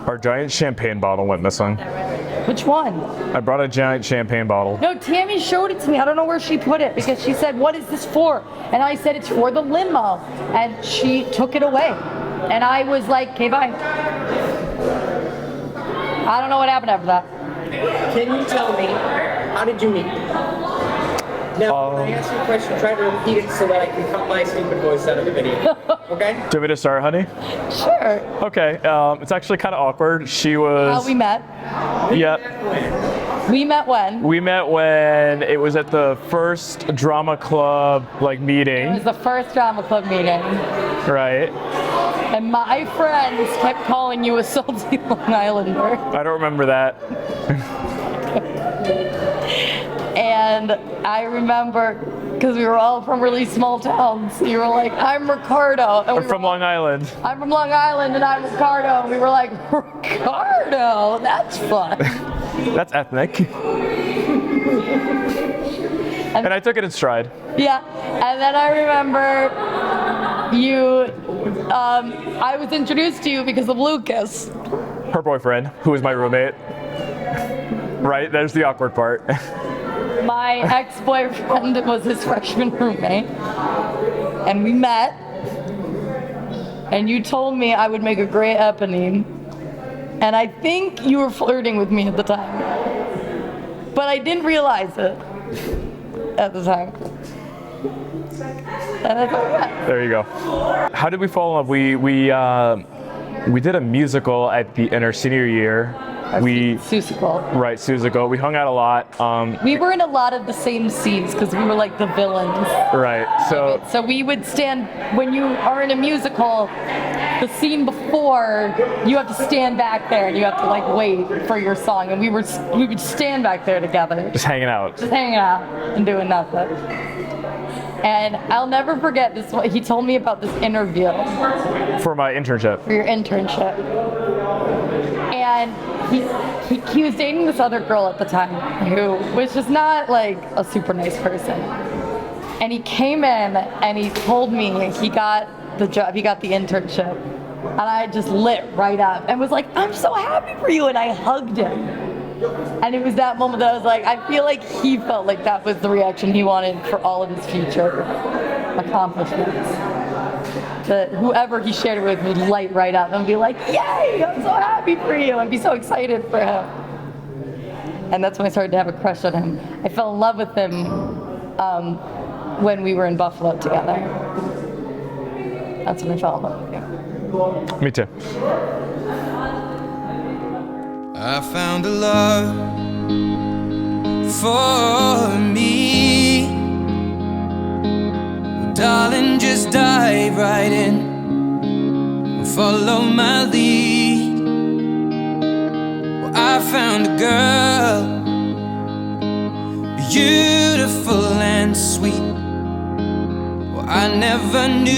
Our giant champagne bottle went missing. Which one? I brought a giant champagne bottle. No, Tammy showed it to me. I don't know where she put it because she said, "What is this for?" And I said, "It's for the limo." And she took it away. And I was like, "Okay, bye." I don't know what happened after that. Can you tell me, how did you meet? Now, when I ask you a question, try to repeat it so that I can cut my stupid voice out of the video. Okay? Do you want me to start, honey? Sure. Okay. It's actually kind of awkward. She was. How we met? Yep. We met when? We met when it was at the first drama club meeting. It was the first drama club meeting. Right. And my friends kept calling you a salty Long Islander. I don't remember that. And I remember, because we were all from really small towns, you were like, "I'm Ricardo." And I'm from Long Island. I'm from Long Island and I'm Ricardo. And we were like, "Ricardo, that's fun." That's ethnic. And I took it in stride. Yeah, and then I remember I was introduced to you because of Lucas. Her boyfriend, who was my roommate. Right, there's the awkward part. My ex-boyfriend was his freshman roommate, and we met, and you told me I would make a great eponine, and I think you were flirting with me at the time, but I didn't realize it at the time. And I thought, yeah. There you go. How did we fall in love? We did a musical at the in our senior year. Susical. Right, Susical. We hung out a lot. We were in a lot of the same scenes because we were like the villains. Right. So we would stand, when you are in a musical, the scene before, you have to stand back there and you have to wait for your song. And we would stand back there together. Just hanging out. Just hanging out and doing nothing. And I'll never forget this. He told me about this interview. For my internship. For your internship. And he was dating this other girl at the time who was just not a super nice person. And he came in and he told me he got the job, he got the internship. And I just lit right up and was like, "I'm so happy for you." And I hugged him. And it was that moment that I was like, I feel like he felt like that was the reaction he wanted for all of his future accomplishments. That whoever he shared it with would light right up and be like, "Yay, I'm so happy for you," and be so excited for him. And that's when I started to have a crush on him. I fell in love with him when we were in Buffalo together. That's when I fell in love with you. Me too. I found a love for me. Darling, just dive right in. Follow my lead. Well, I found a girl, beautiful and sweet. Well, I never knew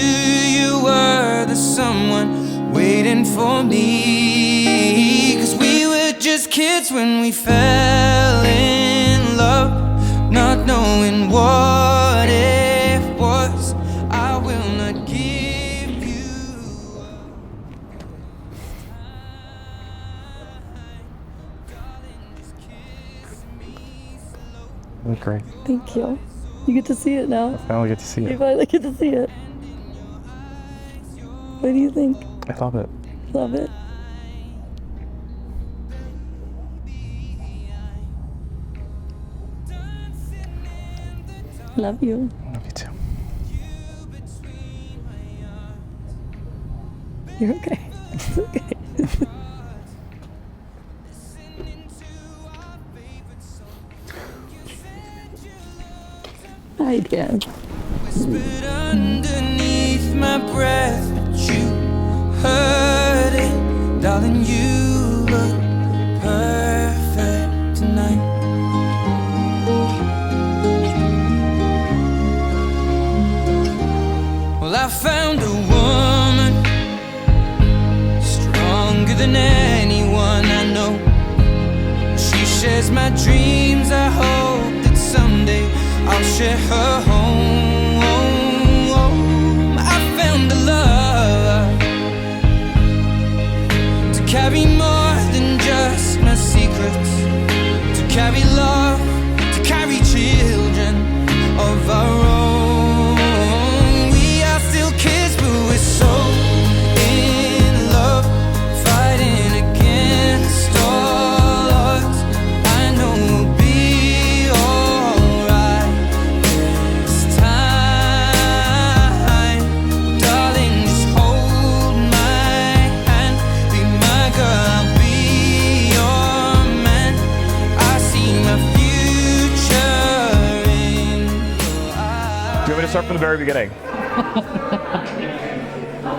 you were the someone waiting for me. 'Cause we were just kids when we fell in love, not knowing what it was. I will not give you That's great. Thank you. You get to see it now. I finally get to see You it. finally get to see it. What do you think? I love it. Love it? Love you. Love you too. You're okay. It's okay. Hi, Dan. whispered underneath my breath, but you heard it. Darling, you look perfect tonight. Well, I found a woman stronger than anyone I know. She shares my dreams. I hope that someday I'll share her home. I found a love start from the very beginning.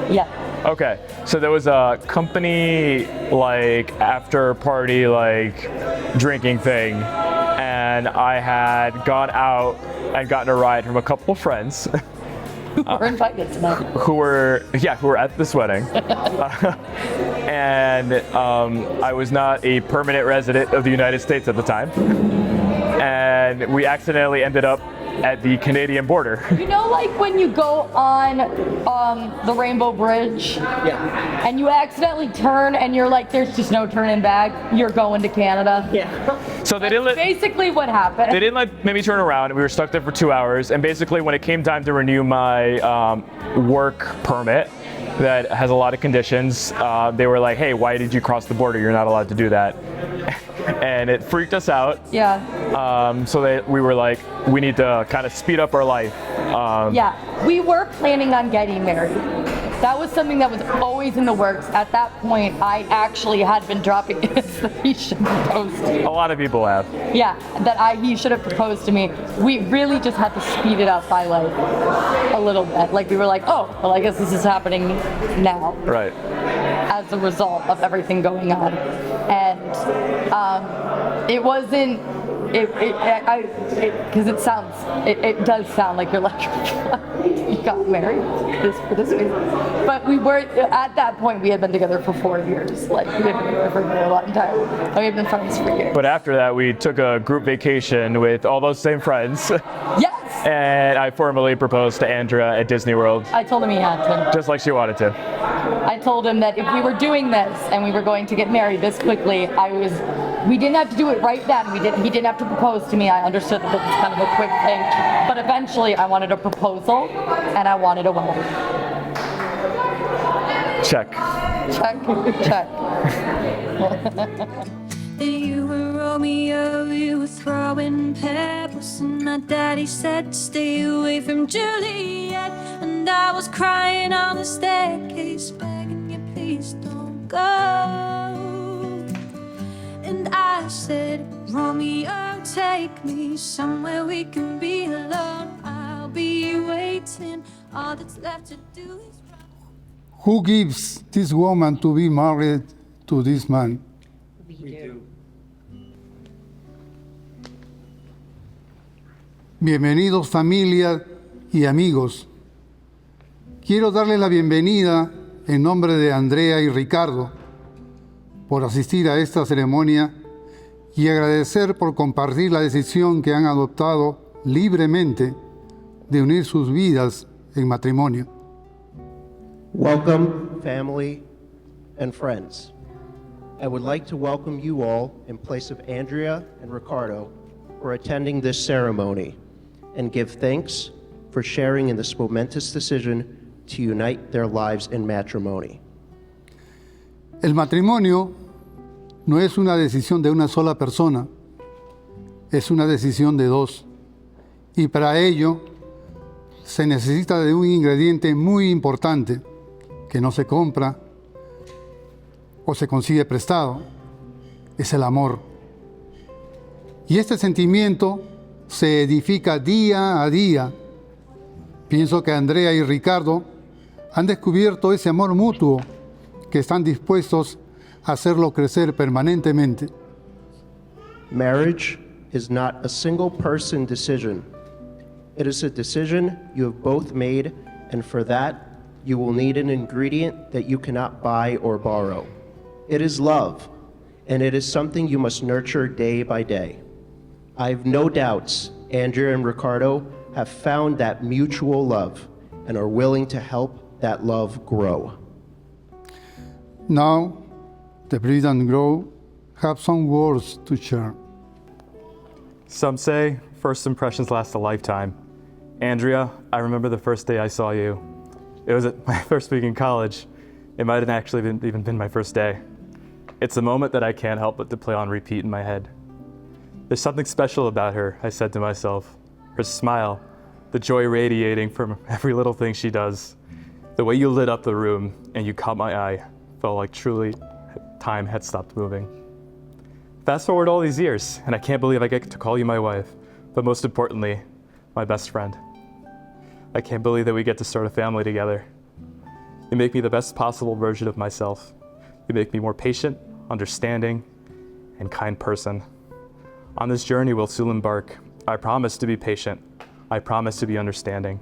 Yeah. Okay, so there was a company like after party like drinking thing, and I had gone out and gotten a ride from a couple of friends We're invited tonight. who were at this wedding, and I was not a permanent resident of the United States at the time, and we accidentally ended up at the Canadian border. You know, like when you go on the Rainbow Bridge Yeah. and you accidentally turn and you're like, there's just no turning back. You're going to Canada. Yeah. So they didn't let Basically what happened. They didn't let me turn around, and we were stuck there for 2 hours. And basically, when it came time to renew my work permit, that has a lot of conditions, they were like, "Hey, why did you cross the border? You're not allowed to do that." And it freaked us out. Yeah. So we were like, we need to kind of speed up our life. Yeah. We were planning on getting married. That was something that was always in the works. At that point, I actually had been dropping hints that he should propose to me. A lot of people have. Yeah, that he should have proposed to me. We really just had to speed it up by like a little bit. Like we were like, oh, well, I guess this is happening now Right. as a result of everything going on. And it wasn't, because it does sound like you're like, you got married for this reason. But we were, at that point, we had been together for 4 years. Like, we had been together for a long time. And we had been friends for years. But after that, we took a group vacation with all those same friends, Yes! and I formally proposed to Andrea at Disney World, I told him he had to. just like she wanted to. I told him that if we were doing this and we were going to get married this quickly, we didn't have to do it right then. He didn't have to propose to me. I understood that this was kind of a quick thing. But eventually I wanted a proposal and I wanted a wedding. Check. Check, check. You were Romeo, you were throwing pebbles, and my daddy said stay away from Juliet. And I was crying on the staircase, begging you please don't go. And I said, Romeo, take me somewhere we can be alone. I'll be waiting, all that's left to do is run. Who gives this woman to be married to this man? Bienvenidos familia y amigos. Quiero darle la bienvenida en nombre de Andrea y Ricardo por asistir a esta ceremonia y agradecer por compartir la decisión que han adoptado libremente de unir sus vidas en matrimonio. Welcome, family and friends. I would like to welcome you all in place of Andrea and Ricardo for attending this ceremony and give thanks for sharing in this momentous decision to unite their lives in matrimony. El matrimonio no es una decisión de una sola persona, es una decisión de dos. Y para ello se necesita de un ingrediente muy importante que no se compra o se consigue prestado, es el amor. Y este sentimiento se edifica día a día. Pienso que Andrea y Ricardo han descubierto ese amor mutuo que están dispuestos a hacerlo crecer permanentemente. Marriage is not a single person decision. It is a decision you have both made, and for that, you will need an ingredient that you cannot buy or borrow. It is love, and it is something you must nurture day by day. I have no doubts Andrea and Ricardo have found that mutual love and are willing to help that love grow. Now, the bride and groom have some words to share. Some say first impressions last a lifetime. Andrea, I remember the first day I saw you. It was at my first week in college. It might have actually even been my first day. It's a moment that I can't help but to play on repeat in my head. There's something special about her, I said to myself. Her smile, the joy radiating from every little thing she does. The way you lit up the room and you caught my eye felt like truly time had stopped moving. Fast forward all these years, and I can't believe I get to call you my wife, but most importantly, my best friend. I can't believe that we get to start a family together. You make me the best possible version of myself. You make me more patient, understanding, and kind person. On this journey we'll soon embark. I promise to be patient. I promise to be understanding.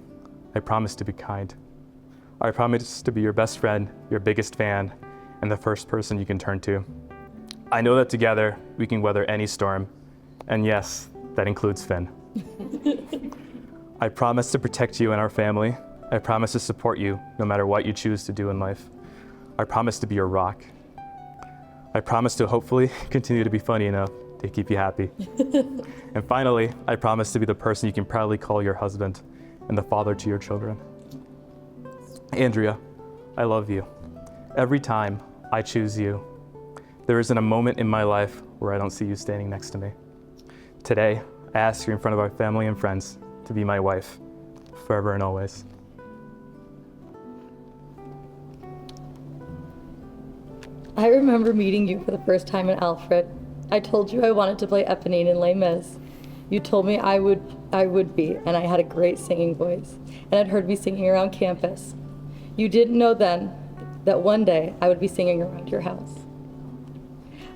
I promise to be kind. I promise to be your best friend, your biggest fan, and the first person you can turn to. I know that together we can weather any storm. And yes, that includes Finn. I promise to protect you and our family. I promise to support you no matter what you choose to do in life. I promise to be your rock. I promise to hopefully continue to be funny enough to keep you happy. And finally, I promise to be the person you can proudly call your husband and the father to your children. Andrea, I love you. Every time I choose you, there isn't a moment in my life where I don't see you standing next to me. Today, I ask you in front of our family and friends to be my wife, forever and always. I remember meeting you for the first time in Alfred. I told you I wanted to play Eponine in Les Mis. You told me I would be, and I had a great singing voice, and had heard me singing around campus. You didn't know then that one day I would be singing around your house.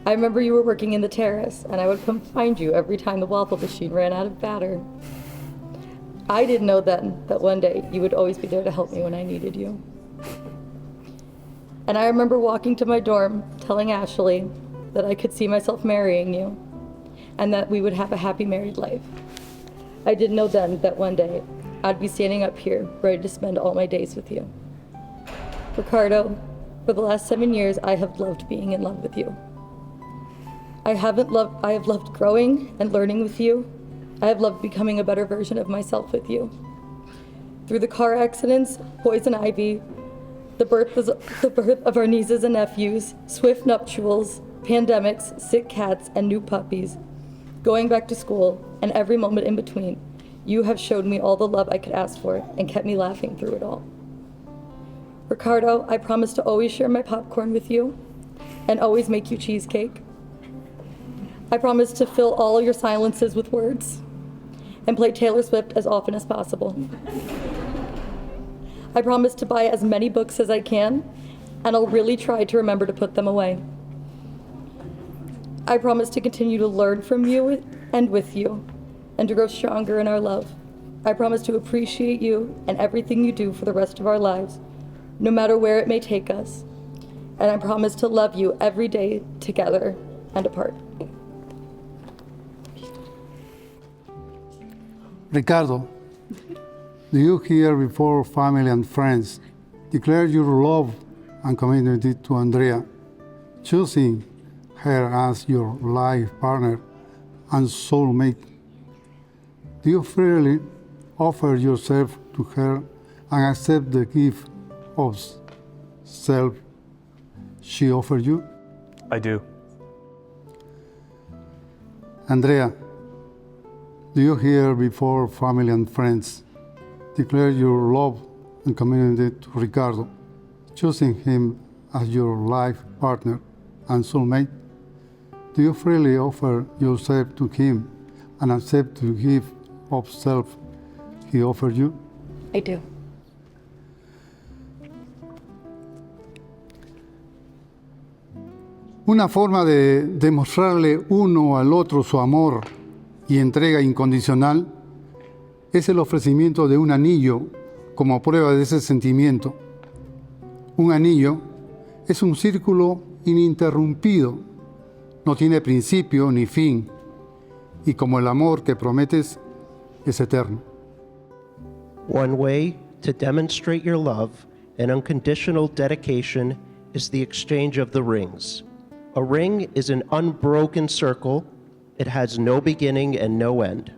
I remember you were working in the terrace, and I would come find you every time the waffle machine ran out of batter. I didn't know then that one day you would always be there to help me when I needed you. And I remember walking to my dorm, telling Ashley that I could see myself marrying you, and that we would have a happy married life. I didn't know then that one day I'd be standing up here, ready to spend all my days with you. Ricardo, for the last 7 years, I have loved being in love with you. I have loved growing and learning with you. I have loved becoming a better version of myself with you. Through the car accidents, poison ivy, the birth of our nieces and nephews, swift nuptials, pandemics, sick cats, and new puppies, going back to school, and every moment in between, you have showed me all the love I could ask for and kept me laughing through it all. Ricardo, I promise to always share my popcorn with you and always make you cheesecake. I promise to fill all your silences with words and play Taylor Swift as often as possible. I promise to buy as many books as I can, and I'll really try to remember to put them away. I promise to continue to learn from you and with you, and to grow stronger in our love. I promise to appreciate you and everything you do for the rest of our lives, no matter where it may take us. And I promise to love you every day, together and apart. Ricardo, do you here before family and friends declare your love and commitment to Andrea, choosing her as your life partner and soulmate? Do you freely offer yourself to her and accept the gift of self she offered you? I do. Andrea, do you here before family and friends declare your love and commitment to Ricardo, choosing him as your life partner and soulmate? Do you freely offer yourself to him and accept the gift of self he offered you? I do. Una forma de demostrarle uno al otro su amor y entrega incondicional es el ofrecimiento de un anillo como prueba de ese sentimiento. Un anillo es un círculo ininterrumpido, no tiene principio ni fin, y como el amor que prometes es eterno. One way to demonstrate your love and unconditional dedication is the exchange of the rings. A ring is an unbroken circle. It has no beginning and no end.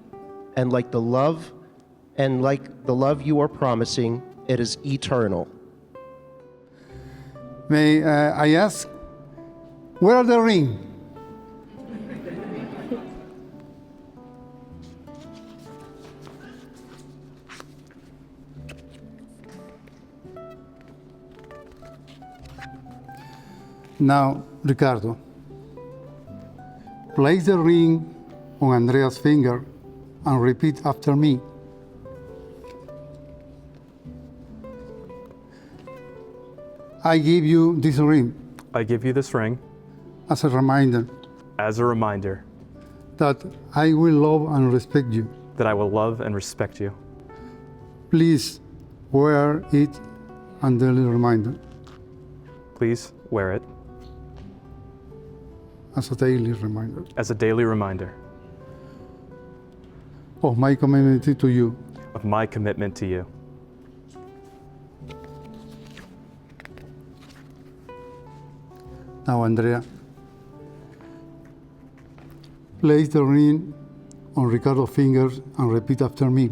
And like the love you are promising, it is eternal. May I ask, where are the ring? Now, Ricardo, place the ring on Andrea's finger and repeat after me. I give you this ring I give you this ring as a reminder as a reminder that I will love and respect you. that I will love and respect you. Please wear it and daily reminder Please wear it as a daily reminder as a daily reminder of my commitment to you. of my commitment to you. Now, Andrea, place the ring on Ricardo's fingers and repeat after me.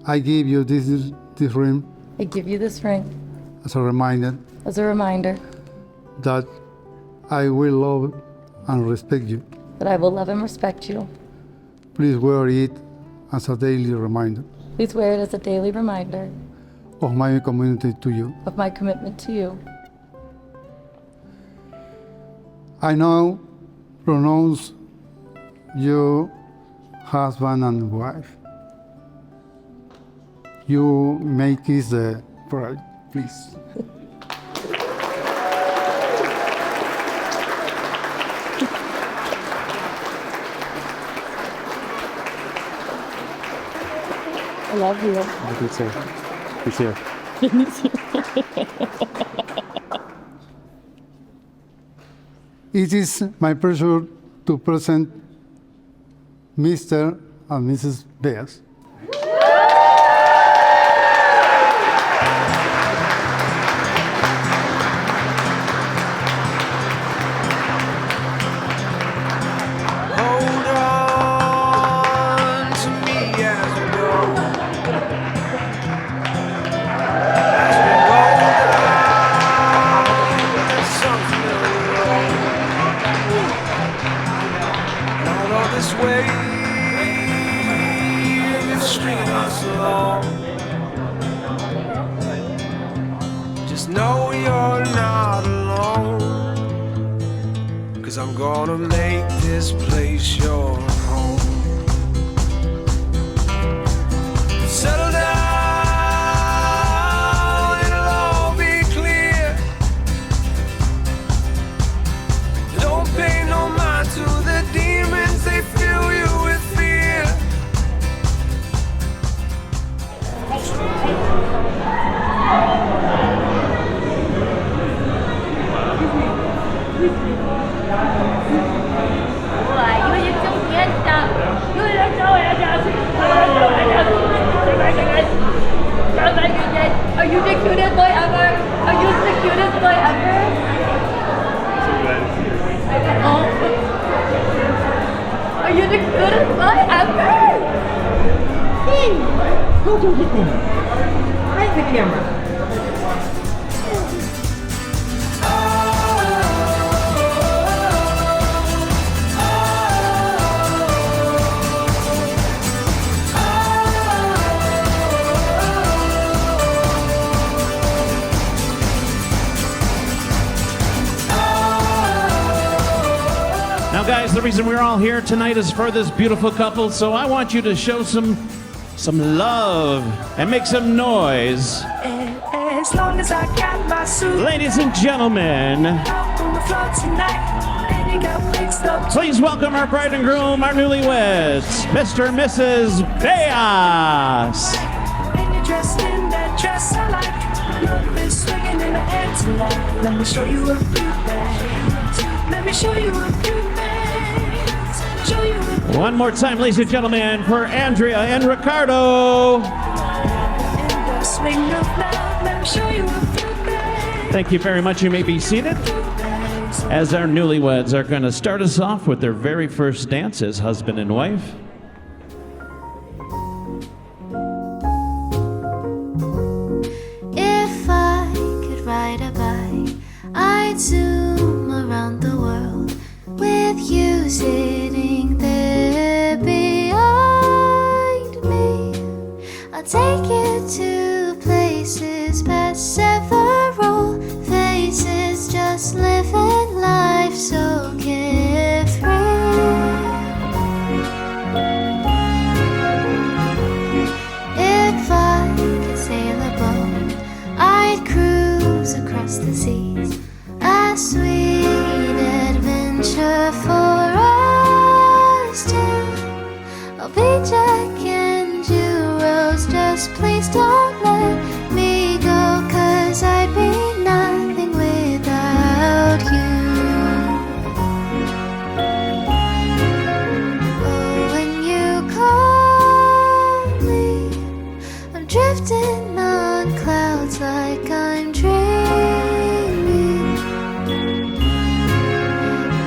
I give you this ring I give you this ring as a reminder as a reminder that I will love and respect you. that I will love and respect you. Please wear it as a daily reminder Please wear it as a daily reminder of my commitment to you. of my commitment to you. I now pronounce you husband and wife. You may kiss the bride, please. I love you. He's here. He's here. It is my pleasure to present Mr. and Mrs. Beas. Hold on to me as we go. As we go down something in the road. Out of this wave is stringing us along. Just know you're not alone. 'Cause I'm gonna make this place your home. Settle down, it'll all be clear. Don't pay no mind to the demons, they fill you with fear. Are you the cutest boy ever? Are you the cutest boy ever? Oh. Are you the cutest boy ever? Hey, go get them. Right in the camera. Now, guys, the reason we're all here tonight is for this beautiful couple, so I want you to show some love and make some noise. As long as I got my suit Ladies and gentlemen, out on the floor tonight, and you got fixed up. please welcome our bride and groom, our newlyweds, Mr. and Mrs. Beas. And you're dressed in that dress I like. Love is swinging in the air tonight. Let me show you a few things. Let me show you a few things. Show you a few One more time, ladies and gentlemen, for Andrea and Ricardo. in the swing of love. Let me show you a few things. Thank you very much. You may be seated. As our newlyweds are going to start us off with their very first dance as husband and wife. If I could ride a bike, I'd zoom around the world with you sitting there behind me. I'll take you to places past several faces, just living life so carefree. If I could sail a boat, across the seas. A sweet adventure for us two. I'll be Jack and you, Rose. Just please don't let me go, 'cause I'd be nothing without you. Oh, when you call me, I'm drifting on clouds like I'm dreaming.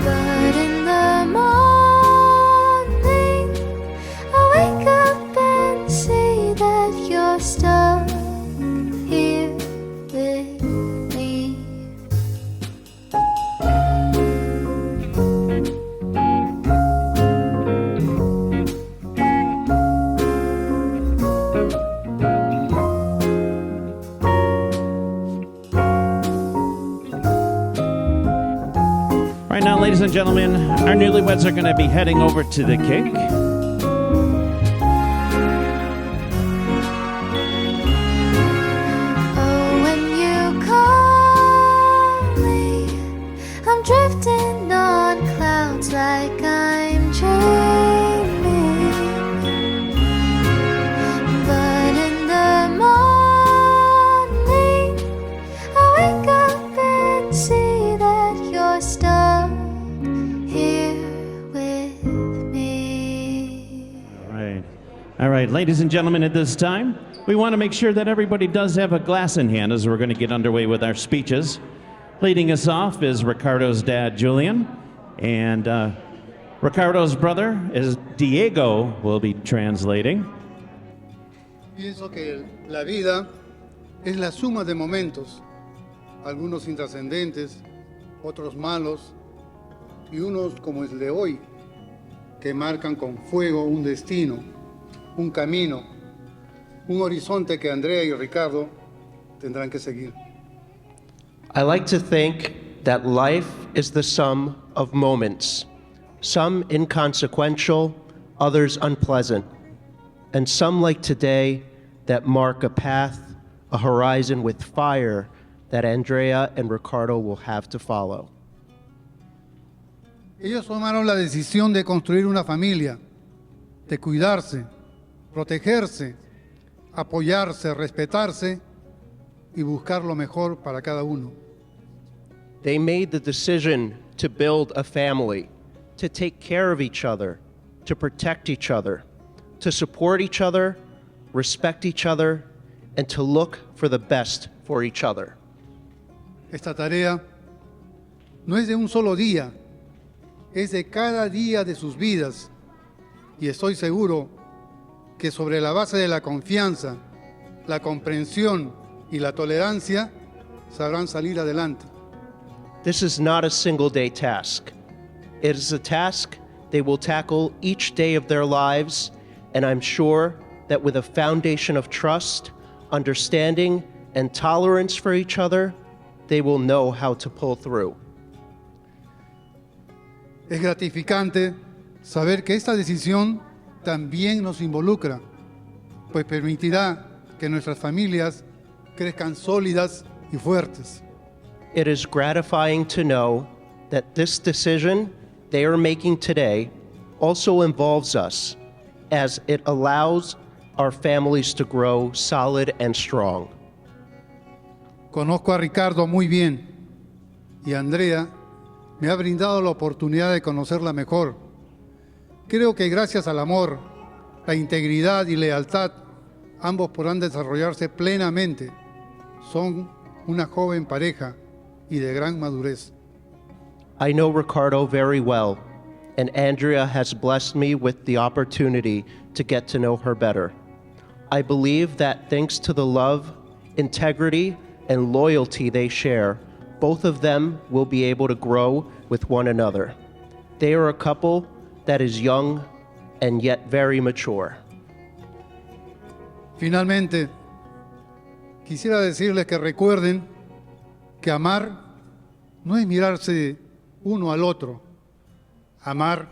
But in the morning, I wake up and see that you're stuck here with me. Right now, ladies and gentlemen, our newlyweds are going to be heading over to the cake. Oh, when you call me, I'm drifting on clouds like I'm dreaming. But in the morning, I wake up and see that you're stuck here with me. All right, ladies and gentlemen, at this time, we want to make sure that everybody does have a glass in hand as we're going to get underway with our speeches. Leading us off is Ricardo's dad, Julian, and Ricardo's brother is Diego, will be translating. Pienso que la vida es la suma de momentos, algunos intrascendentes, otros malos y unos como el de hoy, que marcan con fuego un destino, un camino, un horizonte que Andrea y Ricardo tendrán que seguir. I like to think that life is the sum of moments, some inconsequential, others unpleasant, and some like today that mark a path, a horizon with fire that Andrea and Ricardo will have to follow. Ellos tomaron la decisión de construir una familia, de cuidarse, protegerse, apoyarse, respetarse y buscar lo mejor para cada uno. They made the decision to build a family, to take care of each other, to protect each other, to support each other, respect each other, and to look for the best for each other. Esta tarea no es de un solo día, es de cada día de sus vidas y estoy seguro que sobre la base de la confianza, la comprensión y la tolerancia sabrán salir adelante. This is not a single day task. It is a task they will tackle each day of their lives, and I'm sure that with a foundation of trust, understanding, and tolerance for each other, they will know how to pull through. Es gratificante saber que esta decisión también nos involucra, pues permitirá que nuestras familias crezcan sólidas y fuertes. It is gratifying to know that this decision they are making today also involves us, as it allows our families to grow solid and strong. Conozco a Ricardo muy bien y Andrea me ha brindado la oportunidad de conocerla mejor. Creo que gracias al amor, la integridad y lealtad, ambos podrán desarrollarse plenamente. Son una joven pareja y de gran madurez. I know Ricardo very well, and Andrea has blessed me with the opportunity to get to know her better. I believe that thanks to the love, integrity, and loyalty they share, both of them will be able to grow with one another. They are a couple that is young and yet very mature. Finalmente, quisiera decirles que recuerden que amar no es mirarse uno al otro. Amar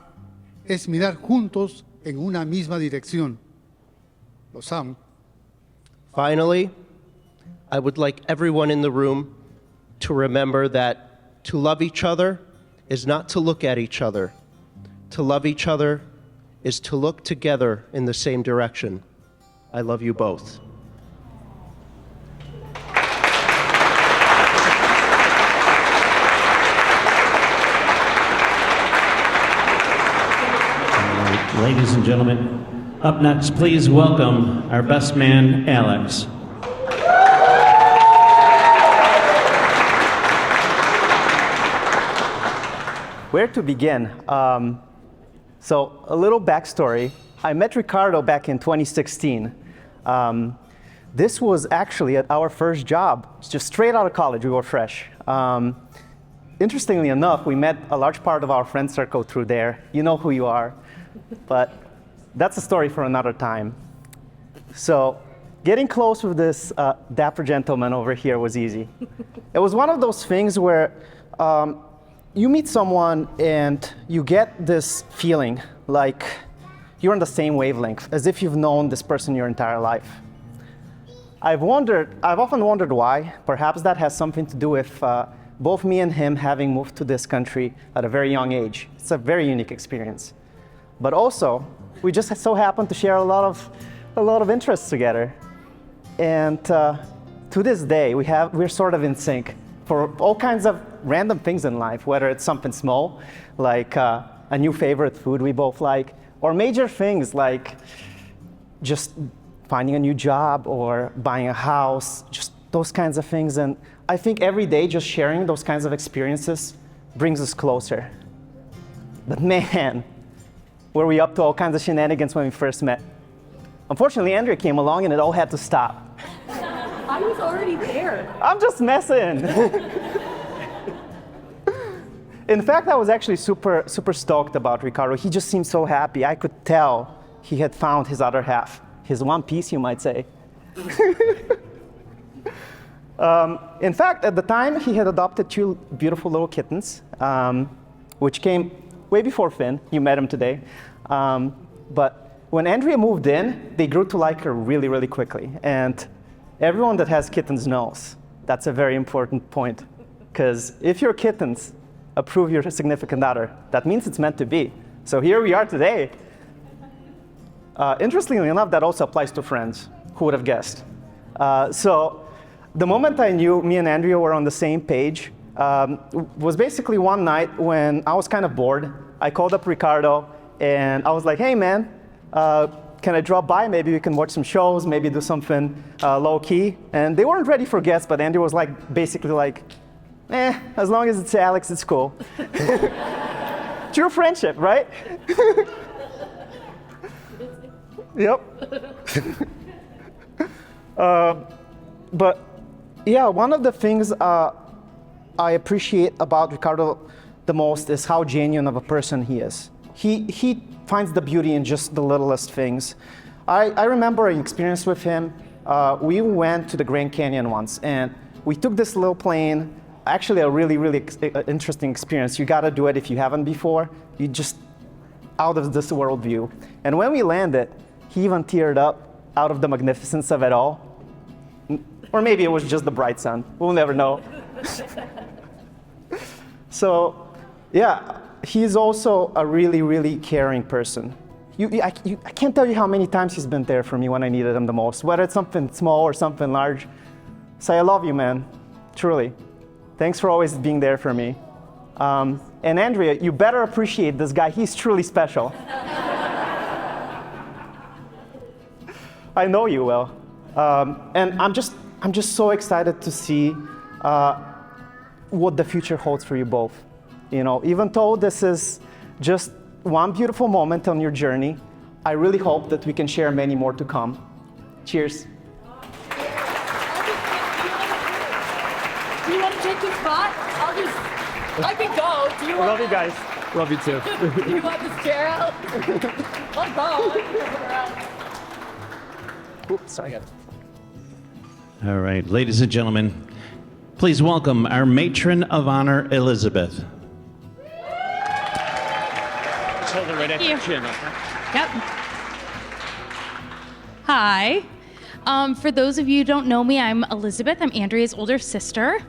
es mirar juntos en una misma dirección. Los amo. Finally, I would like everyone in the room to remember that to love each other is not to look at each other. To love each other is to look together in the same direction. I love you both. Ladies and gentlemen, up next, please welcome our best man, Alex. Where to begin? So a little backstory. I met Ricardo back in 2016. This was actually at our first job, just straight out of college. We were fresh. Interestingly enough, we met a large part of our friend circle through there. You know who you are, but that's a story for another time. So getting close with this dapper gentleman over here was easy. It was one of those things where you meet someone and you get this feeling like you're on the same wavelength, as if you've known this person your entire life. I've often wondered why. Perhaps that has something to do with both me and him having moved to this country at a very young age. It's a very unique experience. But also, we just so happen to share a lot of interests together. And to this day, we're sort of in sync for all kinds of random things in life, whether it's something small, like a new favorite food we both like, or major things like just finding a new job or buying a house, just those kinds of things. And I think every day just sharing those kinds of experiences brings us closer. But man, were we up to all kinds of shenanigans when we first met. Unfortunately, Andrea came along and it all had to stop. I was already there. I'm just messing. In fact, I was actually super stoked about Ricardo. He just seemed so happy. I could tell he had found his other half, his one piece, you might say. In fact, at the time, he had adopted 2 beautiful little kittens, which came way before Finn. You met him today. But when Andrea moved in, they grew to like her really, really quickly. And everyone that has kittens knows that's a very important point. Because if your kittens approve your significant other, that means it's meant to be. So here we are today. Interestingly enough, that also applies to friends. Who would have guessed? So the moment I knew me and Andrea were on the same page was basically one night when I was kind of bored. I called up Ricardo and I was like, hey man, can I drop by? Maybe we can watch some shows, maybe do something low key. And they weren't ready for guests, but Andrea was basically like, as long as it's Alex, it's cool. True friendship, right? Yep. But yeah, one of the things I appreciate about Ricardo the most is how genuine of a person he is. He finds the beauty in just the littlest things. I remember an experience with him. We went to the Grand Canyon once, and we took this little plane. Actually, a really, really interesting experience. You gotta do it if you haven't before. You just out of this world view. And when we landed, he even teared up out of the magnificence of it all. Or maybe it was just the bright sun. We'll never know. So, yeah, he's also a really, really caring person. I can't tell you how many times he's been there for me when I needed him the most, whether it's something small or something large. So I love you, man, truly. Thanks for always being there for me. And Andrea, you better appreciate this guy. He's truly special. I know you will. And I'm just so excited to see what the future holds for you both. You know, even though this is just one beautiful moment on your journey, I really hope that we can share many more to come. Cheers. Do you want to take the spot? I can go. Do you want? Love you guys. Love you too. Do you want this chair out? I'll go. Oops, sorry guys. All right, ladies and gentlemen, please welcome our matron of honor, Elizabeth. Just hold it right at your chin, okay? Yep. Hi. For those of you who don't know me, I'm Elizabeth. I'm Andrea's older sister.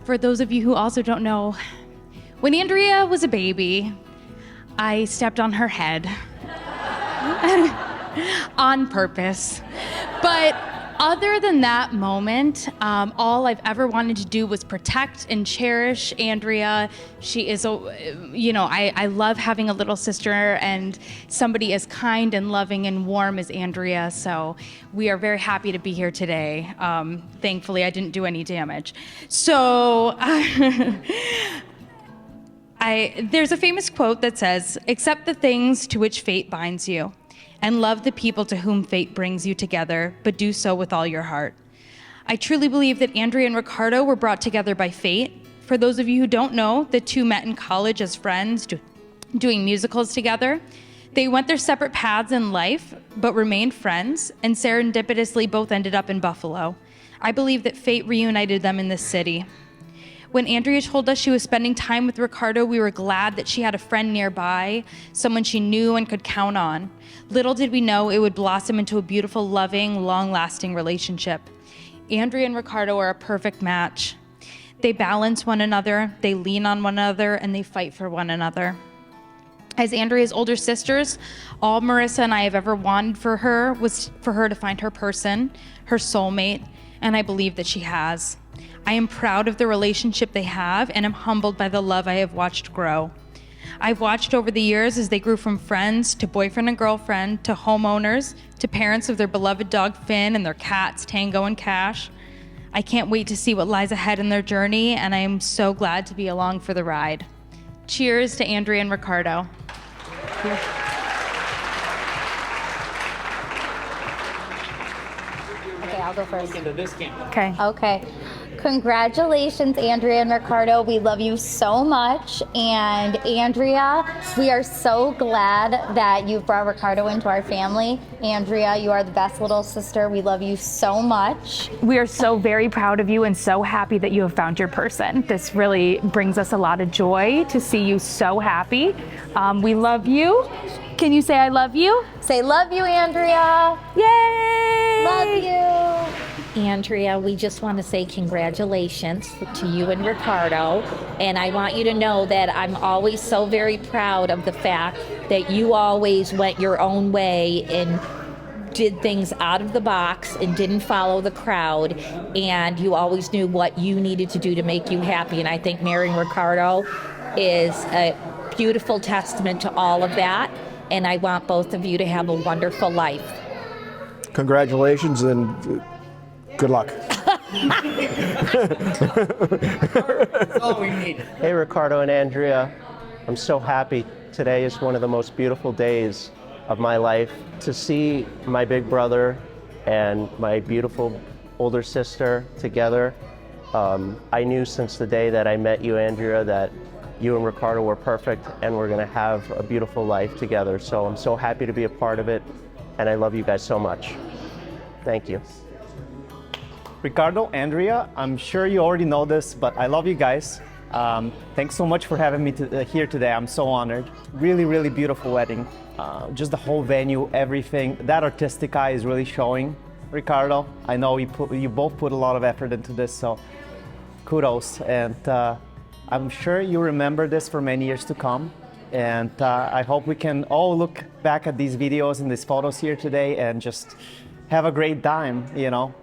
For those of you who also don't know, when Andrea was a baby, I stepped on her head on purpose. But other than that moment, all I've ever wanted to do was protect and cherish Andrea. She is I love having a little sister and somebody as kind and loving and warm as Andrea. So we are very happy to be here today. Thankfully, I didn't do any damage. So there's a famous quote that says, "Accept the things to which fate binds you, and love the people to whom fate brings you together, but do so with all your heart." I truly believe that Andrea and Ricardo were brought together by fate. For those of you who don't know, the two met in college as friends, doing musicals together. They went their separate paths in life, but remained friends, and serendipitously both ended up in Buffalo. I believe that fate reunited them in this city. When Andrea told us she was spending time with Ricardo, we were glad that she had a friend nearby, someone she knew and could count on. Little did we know it would blossom into a beautiful, loving, long-lasting relationship. Andrea and Ricardo are a perfect match. They balance one another, they lean on one another, and they fight for one another. As Andrea's older sisters, all Marissa and I have ever wanted for her was for her to find her person, her soulmate, and I believe that she has. I am proud of the relationship they have, and am humbled by the love I have watched grow. I've watched over the years as they grew from friends to boyfriend and girlfriend to homeowners to parents of their beloved dog Finn and their cats Tango and Cash. I can't wait to see what lies ahead in their journey, and I am so glad to be along for the ride. Cheers to Andrea and Ricardo. Here. Okay, I'll go first. Into this camera. Okay. Okay. Congratulations, Andrea and Ricardo. We love you so much. And Andrea, we are so glad that you've brought Ricardo into our family. Andrea, you are the best little sister. We love you so much. We are so very proud of you and so happy that you have found your person. This really brings us a lot of joy to see you so happy. We love you. Can you say I love you? Say love you, Andrea. Yay! Love you. Andrea, we just want to say congratulations to you and Ricardo. And I want you to know that I'm always so very proud of the fact that you always went your own way and did things out of the box and didn't follow the crowd. And you always knew what you needed to do to make you happy. And I think marrying Ricardo is a beautiful testament to all of that. And I want both of you to have a wonderful life. Congratulations and good luck. That's all we need. Hey, Ricardo and Andrea. I'm so happy. Today is one of the most beautiful days of my life. To see my big brother and my beautiful older sister together. I knew since the day that I met you, Andrea, that you and Ricardo were perfect and we're gonna have a beautiful life together. So I'm so happy to be a part of it, and I love you guys so much. Thank you. Ricardo, Andrea, I'm sure you already know this, but I love you guys. Thanks so much for having me here today. I'm so honored. Really, really beautiful wedding. Just the whole venue, everything. That artistic eye is really showing. Ricardo, I know you both put a lot of effort into this, so kudos. And I'm sure you remember this for many years to come. And I hope we can all look back at these videos and these photos here today and just have a great time, you know.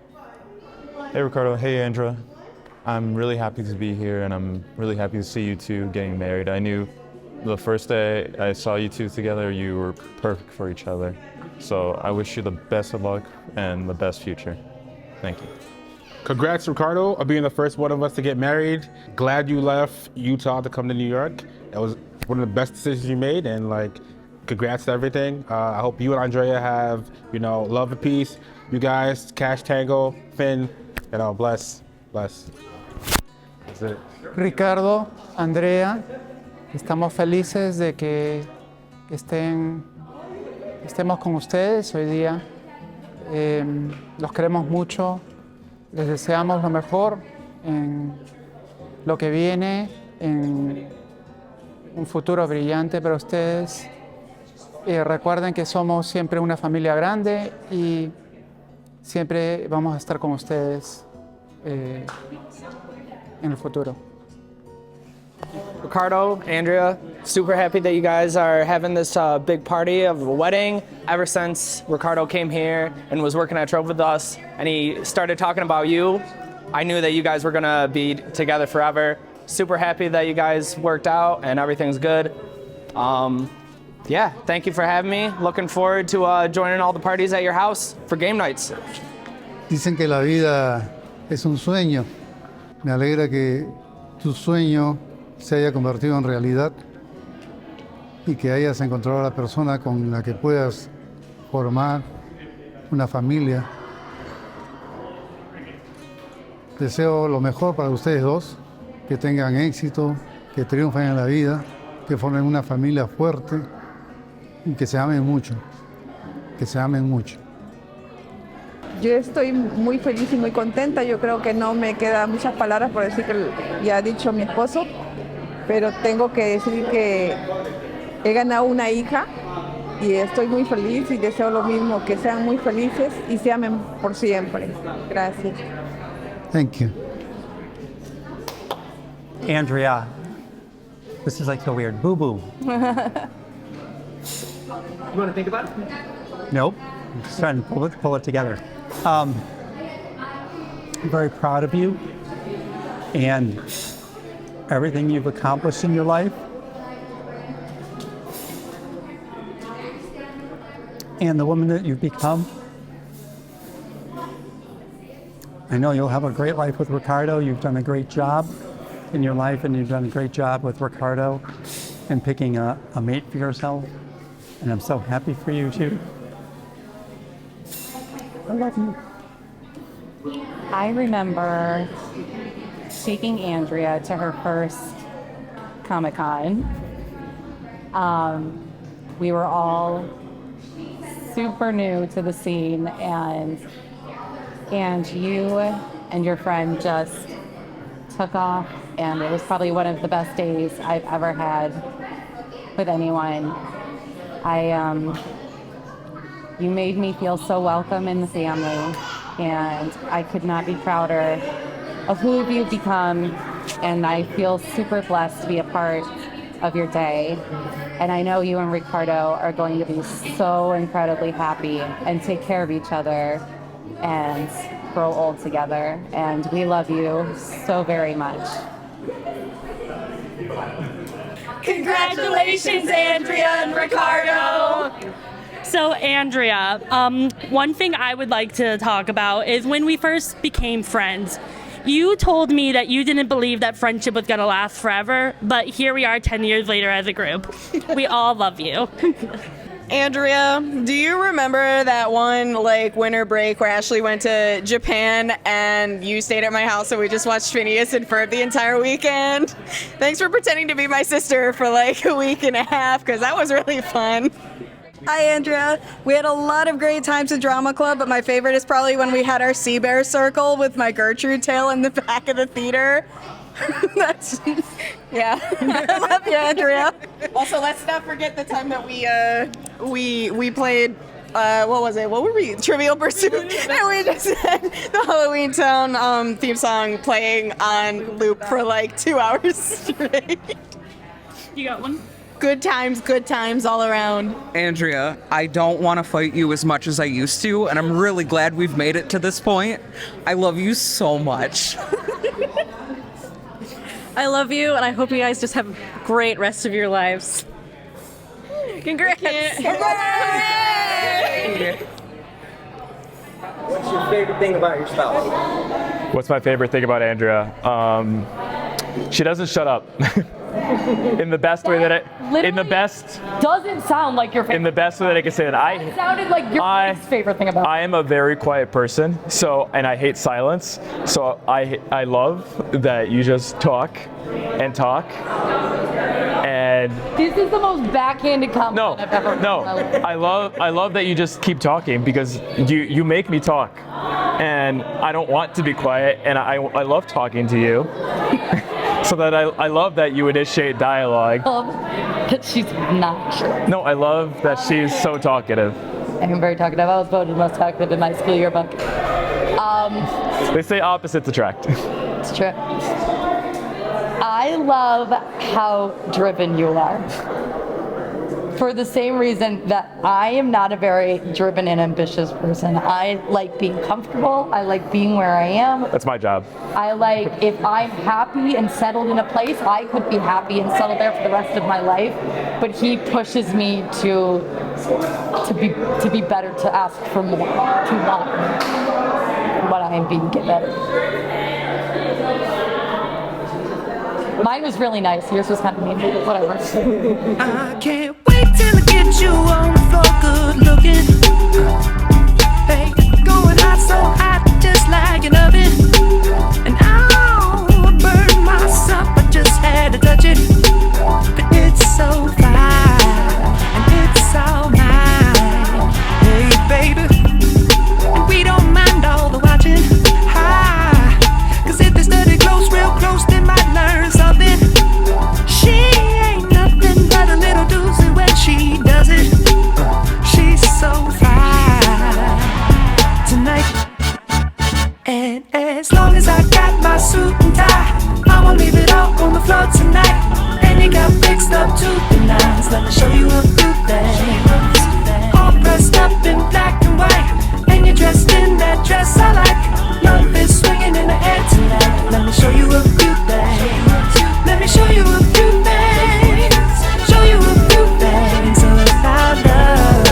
Hey Ricardo, hey Andrea. I'm really happy to be here and I'm really happy to see you two getting married. I knew the first day I saw you two together, you were perfect for each other. So I wish you the best of luck and the best future. Thank you. Congrats, Ricardo, on being the first one of us to get married. Glad you left Utah to come to New York. That was one of the best decisions you made, and congrats to everything. I hope you and Andrea have, love and peace. You guys, Cash, Tango, Finn, bless. That's it. Ricardo, Andrea, estamos felices de que estemos con ustedes hoy día. Los queremos mucho. Les deseamos lo mejor en lo que viene, en un futuro brillante para ustedes. Recuerden que somos siempre una familia grande y siempre vamos a estar con ustedes. en el futuro. Ricardo, Andrea, super happy that you guys are having this big party of a wedding. Ever since Ricardo came here and was working at Trove with us and he started talking about you, I knew that you guys were gonna be together forever. Super happy that you guys worked out and everything's good. Yeah, thank you for having me. Looking forward to joining all the parties at your house for game nights. Dicen que la vida es un sueño. Me alegra que tu sueño se haya convertido en realidad y que hayas encontrado a la persona con la que puedas formar una familia. Deseo lo mejor para ustedes dos, que tengan éxito, que triunfen en la vida, que formen una familia fuerte y que se amen mucho, que se amen mucho. Yo estoy muy feliz y muy contenta. Yo creo que no me quedan muchas palabras por decir que ya ha dicho mi esposo, pero tengo que decir que he ganado una hija y estoy muy feliz y deseo lo mismo, que sean muy felices y se amen por siempre. Gracias. Thank you. Andrea, this is like so weird. Boo boo. You want to think about it? Nope. I'm just trying to pull it together. I'm very proud of you and everything you've accomplished in your life. And the woman that you've become. I know you'll have a great life with Ricardo. You've done a great job in your life, and you've done a great job with Ricardo in picking a mate for yourself. And I'm so happy for you too. I love you. I remember taking Andrea to her first Comic-Con. We were all super new to the scene, and you and your friend just took off, and it was probably one of the best days I've ever had with anyone. You made me feel so welcome in the family, and I could not be prouder of who you've become, and I feel super blessed to be a part of your day. And I know you and Ricardo are going to be so incredibly happy and take care of each other and grow old together. And we love you so very much. Congratulations, Andrea and Ricardo. So, Andrea, one thing I would like to talk about is when we first became friends. You told me that you didn't believe that friendship was going to last forever, but here we are 10 years later as a group. We all love you. Andrea, do you remember that one winter break where Ashley went to Japan and you stayed at my house and we just watched Phineas and Ferb the entire weekend? Thanks for pretending to be my sister for a week and a half, because that was really fun. Hi, Andrea. We had a lot of great times at Drama Club, but my favorite is probably when we had our Sea Bear Circle with my Gertrude tail in the back of the theater. Yeah. I love you, Andrea. Also, let's not forget the time that we played, what was it? What were we? Trivial Pursuit. And we just had the Halloween Town theme song playing on loop for 2 hours straight. You got one? Good times all around. Andrea, I don't want to fight you as much as I used to, and I'm really glad we've made it to this point. I love you so much. I love you, and I hope you guys just have a great rest of your lives. Congrats! What's your favorite thing about your spouse? What's my favorite thing about Andrea? She doesn't shut up. In the best way that doesn't sound like your favorite. In the best way that I can say that It sounded like your favorite thing about. I am a very quiet person, and I hate silence. So I love that you just talk and talk. And this is the most backhanded compliment I've ever heard. No, I love that you just keep talking, because you make me talk, and I don't want to be quiet, and I love talking to you. So that I love that you initiate dialogue. That she's not sure. No, I love that she's so talkative. I am very talkative. I was voted most talkative in my school yearbook. They say opposites attract. It's true. I love how driven you are. For the same reason that I am not a very driven and ambitious person. I like being comfortable. I like being where I am. That's my job. I like, if I'm happy and settled in a place, I could be happy and settled there for the rest of my life. But he pushes me to be better, to ask for more, to want what I am being given. Mine was really nice. Yours was kind of mean, but whatever. I can't wait till I get you on the floor, good looking. Hey, going hot, so hot, just like an oven. And I'll burn myself, I just had to touch it. But it's so fine, and it's all mine. Hey, baby, and we don't mind all the watching. Cause if they study close, real close, they might learn something. She ain't nothing but a little doozy when she does it. She's so fine tonight. And as long as I got my suit and tie, I won't leave it all on the floor tonight. And you got fixed up to the nines. Let me show you a few things. All dressed up in black and white, and you're dressed in that dress I like. Love is swinging in the air tonight. Let me show you a few things. Let me show you a few things. Show you a few things about love.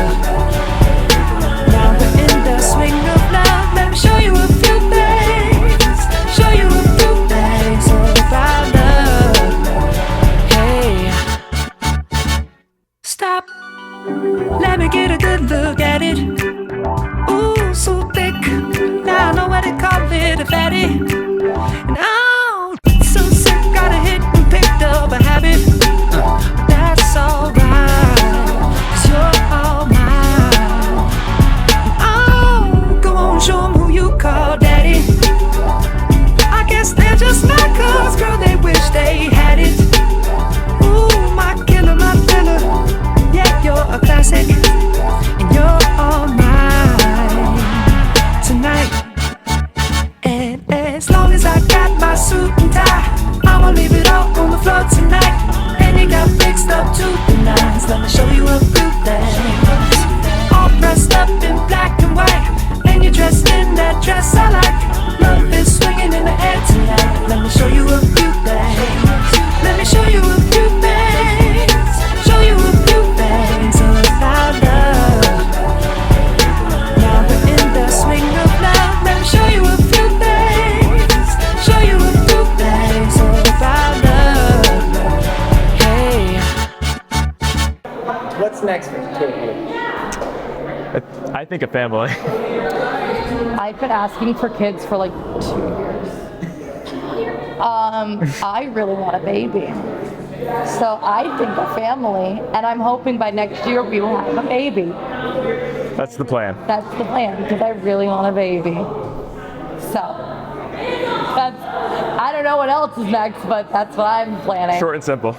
Now we're in the swing of love. Let me show you a few things. Show you a few things about love. Hey, stop. Let me get a good look at it. Ooh, so thick. Now I know what they call it, a fatty. And oh, so sick, got a hit and picked up a habit. That's alright, 'cause you're all mine. Oh, go on, show 'em who you call daddy. I guess they're just not, 'cause girl, they wish they had it. Ooh, my killer, my thriller. Yeah, you're a classic, and you're all mine tonight. And as long as I got my suit and tie, I'ma leave it all on the floor tonight. And you got fixed up to the nines. Let me show you a few things. All dressed up in black and white, and you're dressed in that dress I like. Love is swinging in the air tonight. Let me show you a few things. Let me show you a few things. Show you a few things about love. Now we're in the swing of love. Let me show you a few things. Show you a few things about love. Hey. What's next for you? I think a family. I've been asking for kids for like 2 years. I really want a baby. So I think a family, and I'm hoping by next year we will have a baby. That's the plan. That's the plan, because I really want a baby. So, that's, I don't know what else is next, but that's what I'm planning. Short and simple.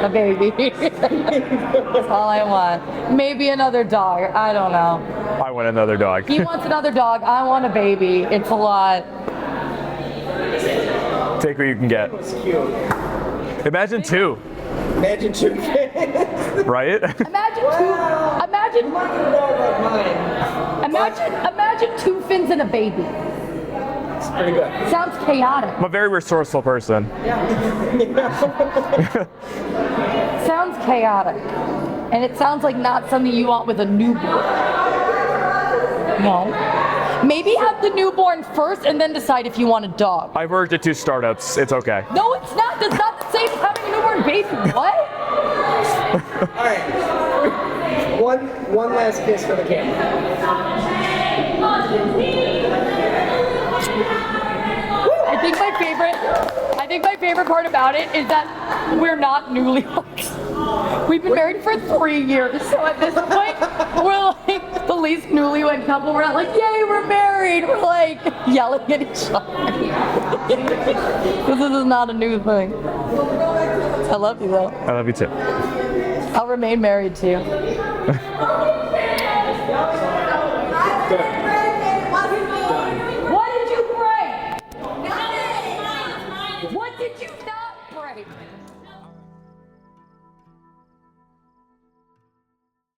A baby. That's all I want. Maybe another dog, I don't know. I want another dog. He wants another dog, I want a baby. It's a lot. Take what you can get. Imagine two. Imagine 2 kids. Right? Imagine two. Imagine 2 fins and a baby. It's pretty good. Sounds chaotic. I'm a very resourceful person. Sounds chaotic. And it sounds like not something you want with a newborn. No. Maybe have the newborn first and then decide if you want a dog. I've worked at 2 startups. It's okay. No, it's not. That's not the same as having a newborn baby. What? All right. One last kiss for the camera. I think my favorite part about it is that we're not newlyweds. We've been married for 3 years, so at this point, we're like the least newlywed couple. We're not like, yay, we're married. We're like yelling at each other. This is not a new thing. I love you though. I love you too. I'll remain married to you. Good.